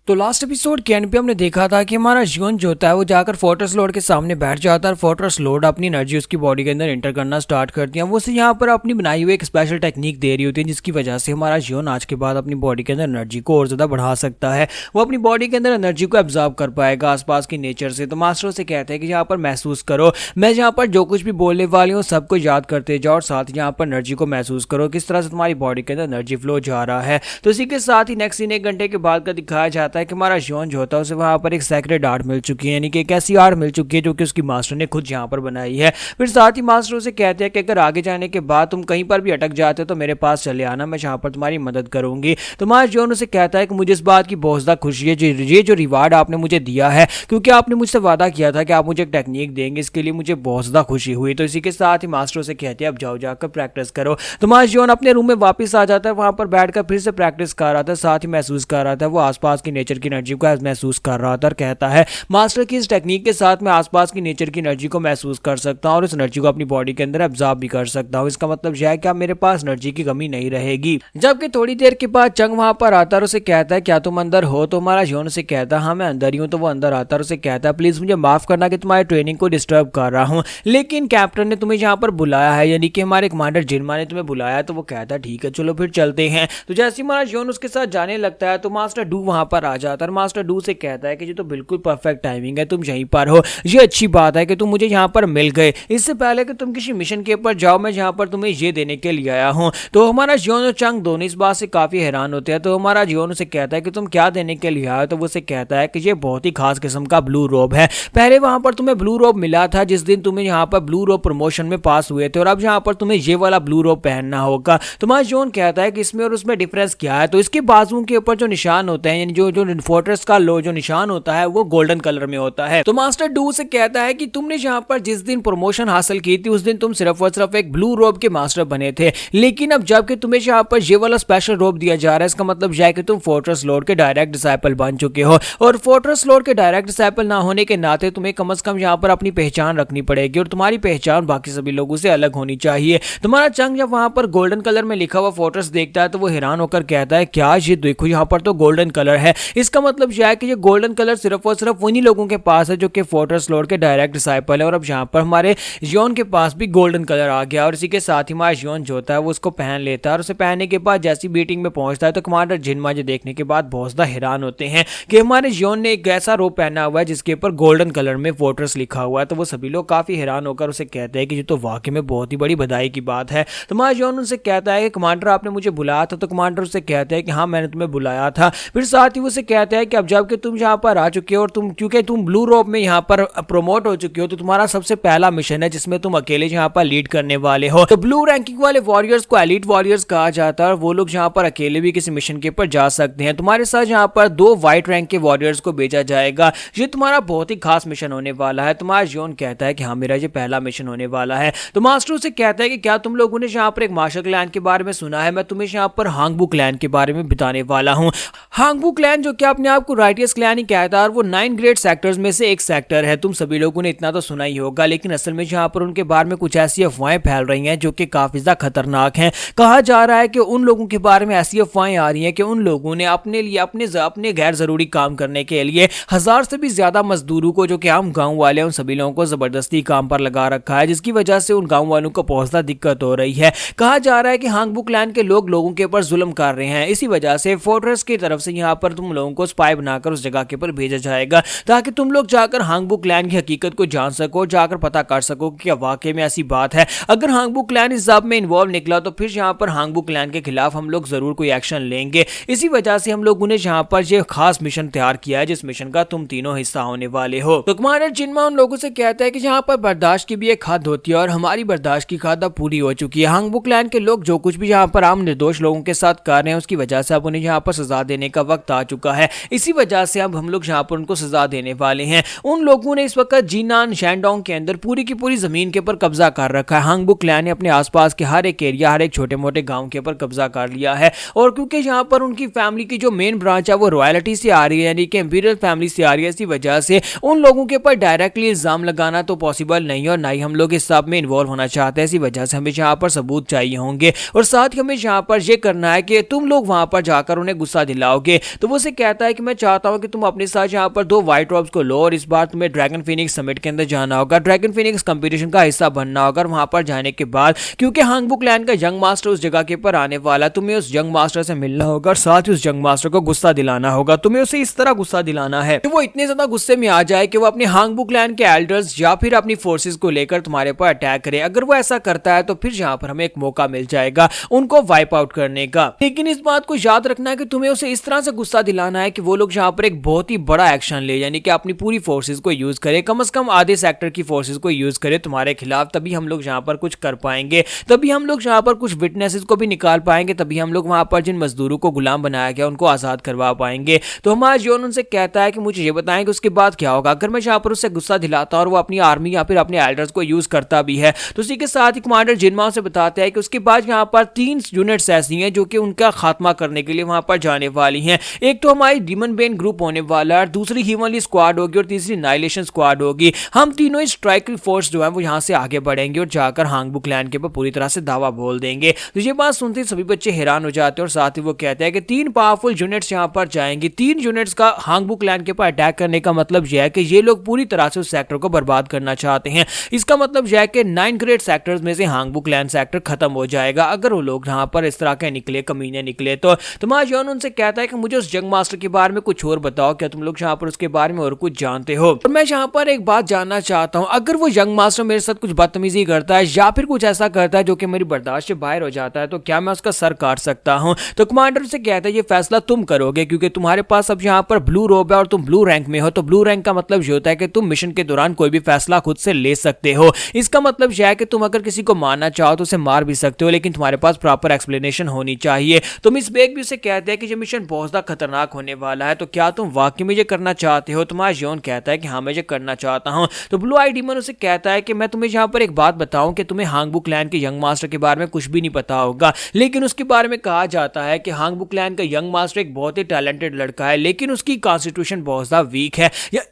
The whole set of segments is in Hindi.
तो लास्ट एपिसोड के एंड पे हमने देखा था कि हमारा जियोन जो होता है वो जाकर फोर्ट्रेस लॉर्ड के सामने बैठ जाता है और फोर्ट्रेस लॉर्ड अपनी एनर्जी उसकी बॉडी के अंदर एंटर करना स्टार्ट करती है। वो उसे यहाँ पर अपनी बनाई हुई एक स्पेशल टेक्निक दे रही होती है जिसकी वजह से हमारा जियोन आज के बाद अपनी बॉडी के अंदर एनर्जी को और ज़्यादा बढ़ा सकता है। वो अपनी बॉडी के अंदर एनर्जी को एब्जॉर्ब कर पाएगा आसपास की नेचर से। तो मास्टर से कहते हैं कि यहाँ पर महसूस करो, मैं यहाँ पर जो कुछ भी बोलने वाली हूँ सबको याद करते जाओ और साथ ही यहाँ पर एनर्जी को महसूस करो किस तरह से तुम्हारी बॉडी के अंदर एनर्जी फ्लो जा रहा है। तो इसी के साथ ही नेक्स्ट सीन 1 घंटे के बाद का दिखाया जाता है कि हमारा जियोन होता है उसे वहां पर एक सेक्रेट आर्ट मिल चुकी है, यानी कि एक ऐसी आर्ट मिल चुकी है जो कि उसकी मास्टर ने खुद यहाँ पर बनाई है। फिर साथ ही मास्टर उसे कहते हैं कि अगर आगे जाने के बाद तुम कहीं पर भी अटक जाते हो तो मेरे पास चले आना, मैं यहाँ पर तुम्हारी मदद करूंगी। तो मास्टर जियोन उसे कहता है कि मुझे इस बात की बहुत ज़्यादा खुशी है ये जो रिवार्ड आपने मुझे दिया है, क्योंकि आपने मुझसे वादा किया था कि आप मुझे एक टेक्निक देंगे, इसके लिए मुझे बहुत ज़्यादा खुशी हुई। तो इसी के साथ ही मास्टर उसे कहते हैं अब जाओ जाकर प्रैक्टिस करो। तो मास्टर जियोन अपने रूम में वापस आ जाता है, वहां पर बैठकर फिर से प्रैक्टिस कर रहा था, साथ ही महसूस कर रहा था वो आसपास की नेचर की एनर्जी को महसूस कर रहा था और कहता है मास्टर की इस टेक्निक के साथ मैं आसपास की नेचर की एनर्जी को महसूस कर सकता हूं और इस एनर्जी को अपनी बॉडी के अंदर एब्जॉर्ब भी कर सकता हूं। इसका मतलब यह है कि अब मेरे पास एनर्जी की कमी नहीं रहेगी। जबकि थोड़ी देर के बाद चंग वहां पर आता है और उसे कहता है क्या तुम अंदर हो? तो हमारा जियोन उसे कहता है हाँ मैं अंदर ही हूं। तो वो अंदर आता है और उसे कहता है प्लीज मुझे माफ करना कि तुम्हारी ट्रेनिंग को डिस्टर्ब कर रहा हूं, लेकिन कैप्टन ने तुम्हें यहाँ पर बुलाया है, यानी कि हमारे कमांडर जिनमा ने तुम्हें बुलाया। तो वो कहता है ठीक है चलो फिर चलते हैं। तो जैसे हमारा जियोन उसके साथ जाने लगता है तो मास्टर डू वहां पर आ जाता है। मास्टर डू से कहता है कि ये तो बिल्कुल परफेक्ट टाइमिंग है, तुम यहीं पर हो, ये अच्छी बात है कि तुम मुझे यहाँ पर मिल गए। इससे पहले कि तुम किसी मिशन के ऊपर जाओ मैं यहाँ पर तुम्हें ये देने के लिए आया हूँ। तो हमारा जियोन और चंग दोनों इस बात से काफी हैरान होते हैं। तो हमारा जियोन उसे कहता है कि तुम क्या देने के लिए आए हो? तो वो उसे कहता है कि ये बहुत ही खास किस्म का ब्लू रोब है। पहले वहां पर तुम्हें ब्लू रोब मिला था जिस दिन तुम्हें यहाँ पर ब्लू रोब प्रमोशन में पास हुए थे, और अब यहाँ पर तुम्हें ये वाला ब्लू रोब पहनना होगा। तो हमारा जियोन कहता है कि इसमें और उसमें डिफरेंस क्या है? तो इसके बाजुओं के ऊपर जो निशान होते हैं, यानी जो फोर्ट्रेस का जो निशान होता है वो गोल्डन कलर में होता है। तो मास्टर डू से कहता है कि तुमने यहाँ पर जिस दिन प्रमोशन हासिल की थी उस दिन तुम सिर्फ और सिर्फ एक ब्लू रोब के मास्टर बने थे, लेकिन अब जबकि तुम्हें यहाँ पर ये वाला स्पेशल रोब दिया जा रहा है इसका मतलब यह है कि तुम फोर्ट्रेस लॉर्ड के डायरेक्ट डिसाइपल बन चुके हो, और फोर्ट्रेस लॉर्ड के डायरेक्ट डिसाइपल ना होने के नाते तुम्हें कम से कम यहाँ पर अपनी पहचान रखनी पड़ेगी और तुम्हारी पहचान बाकी सभी लोगों से अलग होनी चाहिए। तुम्हारा चंग जब वहां पर गोल्डन कलर में लिखा हुआ फोर्ट्रेस देखता है तो वो हैरान होकर कहता है क्या ये देखो यहाँ पर तो गोल्डन कलर है, इसका मतलब यह है कि ये गोल्डन कलर सिर्फ और सिर्फ उन्हीं लोगों के पास है जो कि फोर्ट्रेस लॉर्ड के डायरेक्ट डिसाइपल है, और अब यहाँ पर हमारे जियोन के पास भी गोल्डन कलर आ गया। और इसी के साथ ही हमारा जियोन जो होता है वो उसको पहन लेता है, और उसे पहनने के बाद जैसी मीटिंग में पहुंचता है तो कमांडर जिनमा ये देखने के बाद बहुत ज्यादा हैरान होते हैं कि हमारे जियोन ने एक ऐसा रोब पहना हुआ है जिसके ऊपर गोल्डन कलर में फोर्ट्रेस लिखा हुआ है। तो वो सभी लोग काफी हैरान होकर उसे कहते हैं कि ये तो वाकई में बहुत ही बड़ी बधाई की बात है। तो हमारा जियोन उनसे कहता है कि कमांडर आपने मुझे बुलाया था? तो कमांडर उससे कहते हैं कि हाँ मैंने तुम्हें बुलाया था। फिर साथ ही उसे कहता है कि अब जबकि तुम यहाँ पर आ चुके हो और क्योंकि तुम ब्लू रोब में यहाँ पर प्रमोट हो चुके हो तो तुम्हारा सबसे पहला मिशन है जिसमें तुम अकेले यहाँ पर लीड करने वाले हो। तो ब्लू रैंकिंग वाले वॉरियर्स को एलीट वॉरियर्स कहा जाता है और वो लोग यहाँ पर अकेले भी किसी मिशन के ऊपर जा सकते हैं। तुम्हारे साथ यहाँ पर 2 व्हाइट रैंक के वॉरियर्स को भेजा जाएगा, ये तुम्हारा बहुत ही खास मिशन होने वाला है। तुम्हारा जियोन कहता है कि हाँ मेरा ये पहला मिशन होने वाला है। तो मास्टर से कहता है कि क्या तुम लोगों ने यहाँ पर एक मार्शल क्लैन के बारे में सुना है? मैं तुम्हें यहाँ पर हांगबू क्लैन के बारे में बताने वाला हूँ। हांगबू क्लैन जो कि अपने आप को राइटियस क्लैन ही कहता है और वो 9 ग्रेट सेक्टर्स में से एक सेक्टर है। तुम सभी लोगों ने इतना तो सुना ही होगा, लेकिन असल में यहाँ पर उनके बारे में कुछ ऐसी अफवाहें फैल रही हैं जो कि काफी ज्यादा खतरनाक हैं। कहा जा रहा है कि उन लोगों के बारे में ऐसी अफवाहें आ रही हैं कि उन लोगों ने अपने लिए अपने गैर जरूरी काम करने के लिए 1000 से भी ज्यादा मजदूरों को जो कि आम गाँव वाले उन सभी लोगों को जबरदस्ती काम पर लगा रखा है, जिसकी वजह से उन गाँव वालों को बहुत ज्यादा दिक्कत हो रही है। कहा जा रहा है कि हांगबू क्लैन के लोगों के ऊपर जुल्म कर रहे हैं, इसी वजह से फोर्ट्रेस की तरफ से यहाँ पर तुम लोगों को स्पाई बनाकर उस जगह के ऊपर भेजा जाएगा ताकि तुम लोग जाकर हांगबू क्लैन की हकीकत को जान सको, जाकर पता कर सको कि क्या वाकई में ऐसी बात है। अगर हांगबू क्लैन इस जब में इन्वॉल्व निकला तो फिर यहाँ पर हांगबू क्लैन के खिलाफ हम लोग जरूर कोई एक्शन लेंगे। इसी वजह से हम लोगों ने यहाँ पर ये खास मिशन तैयार किया है जिस मिशन का तुम तीनों हिस्सा होने वाले हो। तो कमांडर जिनमा उन लोगों से कहता है कि यहाँ पर बर्दाश्त की भी एक हद होती है और हमारी बर्दाश्त की हद अब पूरी हो चुकी है। हांगबू क्लैन के लोग जो कुछ भी यहाँ पर आम निर्दोष लोगों के साथ कर रहे हैं उसकी वजह से अब उन्हें यहाँ पर सजा देने का वक्त आ चुका है। इसी वजह से अब हम लोग यहाँ पर उनको सजा देने वाले हैं। उन लोगों ने इस वक्त जिनान शैंडोंग के अंदर पूरी की पूरी जमीन के ऊपर कब्जा कर रखा है। हांगबू क्लैन ने अपने आसपास के हर एक एरिया, हर एक छोटे मोटे गांव के ऊपर कब्जा कर लिया है, और क्योंकि यहाँ पर उनकी फैमिली की जो मेन ब्रांच है वो रॉयल्टी से आ रही है, यानी कि इंपीरियल फैमिली से आ रही है, इसी वजह से उन लोगों के ऊपर डायरेक्टली इल्जाम लगाना तो पॉसिबल नहीं है और ना ही हम लोग इस सब में इन्वॉल्व होना चाहते हैं। इसी वजह से हमें यहाँ पर सबूत चाहिए होंगे और साथ ही हमें यहाँ पर यह करना है कि तुम लोग वहां पर जाकर उन्हें गुस्सा दिलाओगे। तो वो उसे कहता है कि मैं चाहता हूँ कि तुम अपने साथ यहाँ पर 2 व्हाइट रॉब्स को लो और इस बार तुम्हें ड्रैगन फिनिक्स समिट के अंदर जाना होगा, ड्रैगन फिनिक्स कंपटीशन का हिस्सा बनना होगा। वहां पर जाने के बाद क्योंकि हांगबू क्लैन का यंग मास्टर उस जगह के ऊपर आने वाला, तुम्हें उस यंग मास्टर से मिलना होगा और साथ ही उस यंग मास्टर को गुस्सा दिलाना होगा। तुम्हें उसे इस तरह गुस्सा दिलाना है कि वो इतने ज्यादा गुस्से में आ जाए कि वो अपने हांगबू क्लैन के एल्डर्स या फिर अपनी फोर्सेस को लेकर तुम्हारे पर अटैक करे। अगर वो ऐसा करता है तो फिर यहाँ पर हमें एक मौका मिल जाएगा उनको वाइप आउट करने का। लेकिन इस बात को याद रखना है कि तुम्हें उसे इस तरह से गुस्सा दिलाना है कि वो लोग यहाँ पर एक बहुत ही बड़ा एक्शन ले, यानी कि अपनी पूरी फोर्सेस को यूज करे, कम से कम आधे सेक्टर की फोर्सेस को यूज करे तुम्हारे खिलाफ। तभी हम लोग यहाँ पर कुछ कर पाएंगे, तभी हम लोग यहाँ पर कुछ विटनेसेस को भी निकाल पाएंगे, तभी हम लोग वहां पर जिन मजदूरों को गुलाम बनाया गया उनको आजाद करवा पाएंगे। तो हमारा जोन उनसे कहता है कि मुझे ये बताएं कि उसके बाद क्या होगा। अगर मैं यहाँ पर उससे गुस्सा दिलाता और वो अपनी आर्मी या फिर अपने एल्डर्स को यूज करता भी है तो उसी के साथ ही कमांडर जिनमाओ से बताते हैं कि उसके बाद यहाँ पर 3 यूनिट्स ऐसी हैं जो कि उनका खात्मा करने के लिए वहां पर जाने वाली हैं। एक तो हमारी डीमन बेन ग्रुप होने वाला है, दूसरी ह्यूमनली स्क्वाड होगी और तीसरी नाइलेशन स्क्वाड होगी। हम तीनों इस स्ट्राइक फोर्स जो है वो यहाँ से आगे बढ़ेंगे और जाकर हांगबू क्लैन के ऊपर पूरी तरह से दावा बोल देंगे। तो ये बात सुनते सभी बच्चे हैरान हो जाते हैं और साथ ही वो कहते हैं कि 3 पावरफुल यूनिट्स यहाँ पर जाएंगी। 3 यूनिट्स का हांगबू क्लैन के ऊपर अटैक करने का मतलब यह है कि ये लोग पूरी तरह से उस सेक्टर को बर्बाद करना चाहते हैं। इसका मतलब यह है कि 9 ग्रेट सेक्टर्स में से हांगबू क्लैन सेक्टर खत्म हो जाएगा अगर वो लोग यहाँ पर इस तरह के निकले, कमीने निकले। तो तुम्हारा जॉन उनसे कहता है कि मुझे उस जंग मास्टर के बारे में कुछ और बताओ, क्या तुम लोग यहाँ पर उसके बारे में और कुछ जानते हो। और मैं यहाँ पर एक बात जानना चाहता हूँ, अगर वो यंग मास्टर मेरे साथ कुछ बदतमीजी करता है या फिर कुछ ऐसा करता है जो कि मेरी बर्दाश्त से बाहर हो जाता है तो क्या मैं उसका सर काट सकता हूँ। तो कमांडर से कहता है ये फैसला तुम करोगे क्योंकि तुम्हारे पास अब यहाँ पर ब्लू रोब है और तुम ब्लू रैंक में हो। तो ब्लू रैंक का मतलब ये होता है कि तुम मिशन के दौरान कोई भी फैसला खुद से ले सकते हो। इसका मतलब यह है कि तुम अगर किसी को मारना चाहो तो उसे मार भी सकते हो, लेकिन तुम्हारे पास प्रॉपर एक्सप्लेनेशन होनी चाहिए। तो मिस बेग भी उसे कहते हैं कि ये मिशन बहुत ज्यादा खतरनाक होने वाला है, तो क्या तुम वाकई में ये करना चाहते हो। तुम्हारा जॉन कहता है कि हाँ मैं ये करना चाहता हूँ। तो ब्लू आई डीमन उसे कहता है कि मैं तुम्हें यहाँ पर एक बात बताऊं कि तुम्हें हांगबू क्लैन के यंग मास्टर के बारे में कुछ भी नहीं पता होगा, लेकिन उसके बारे में कहा जाता है कि हांगबू क्लैन का यंग मास्टर एक बहुत ही टैलेंटेड लड़का है, लेकिन उसकी कॉन्स्टिट्यूशन बहुत ज्यादा वीक है,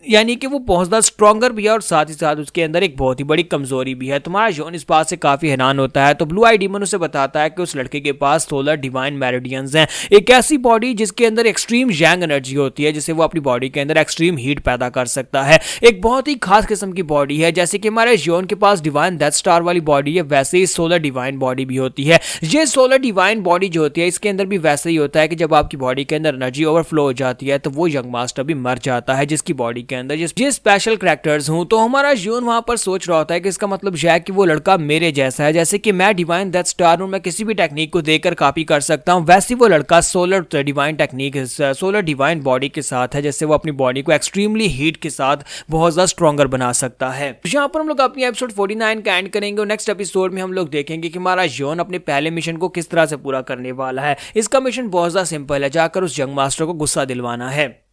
यानी कि वो बहुत ज्यादा स्ट्रॉन्गर भी है और साथ ही साथ उसके अंदर एक बहुत ही बड़ी कमजोरी भी है। तुम्हारा जॉन इस बात से काफी हैरान होता है। तो ब्लू आई डीमन उसे बताता है कि उस लड़के के पास 16 डिवाइन मेरिडियंस हैं, एक ऐसी बॉडी जिसके अंदर एक्सट्रीम यांग एनर्जी होती है जिससे वो अपनी बॉडी के अंदर एक्सट्रीम हीट पैदा कर सकता है। एक बहुत ही खास किस्म की बॉडी है, जैसे कि हमारे जॉन के पास डिवाइन डेथ स्टार वाली बॉडी है वैसे ही 16 डिवाइन बॉडी भी होती है। ये 16 डिवाइन बॉडी जो होती है इसके अंदर भी वैसे ही होता है कि जब आपकी बॉडी के अंदर एनर्जी ओवरफ्लो हो जाती है तो वो यंग मास्टर भी मर जाता है जिसकी बॉडी के अंदर ये स्पेशल कैरेक्टर्स हूं। तो हमारा जॉन वहां पर सोच रहा होता है कि इसका मतलब यह है कि वो लड़का मेरे जैसा है, जैसे कि मैं डिवाइन डेथ स्टार हूं, मैं किसी भी टेक्निक को देखकर कॉपी कर सकता हूं, वैसे वो लड़का 16 डिवाइन टेक्निक 16 डिवाइन बॉडी के साथ है, जैसे वो अपनी बॉडी को एक्सट्रीमली हीट के साथ बहुत ज्यादा स्ट्रॉन्गर बना सकता है। यहाँ पर हम लोग अपनी एपिसोड 49 का एंड करेंगे और नेक्स्ट एपिसोड में हम लोग देखेंगे कि हमारा जॉन अपने पहले मिशन को किस तरह से पूरा करने वाला है। इसका मिशन बहुत ज्यादा सिंपल है, जाकर उस यंग मास्टर को गुस्सा दिलवाना है।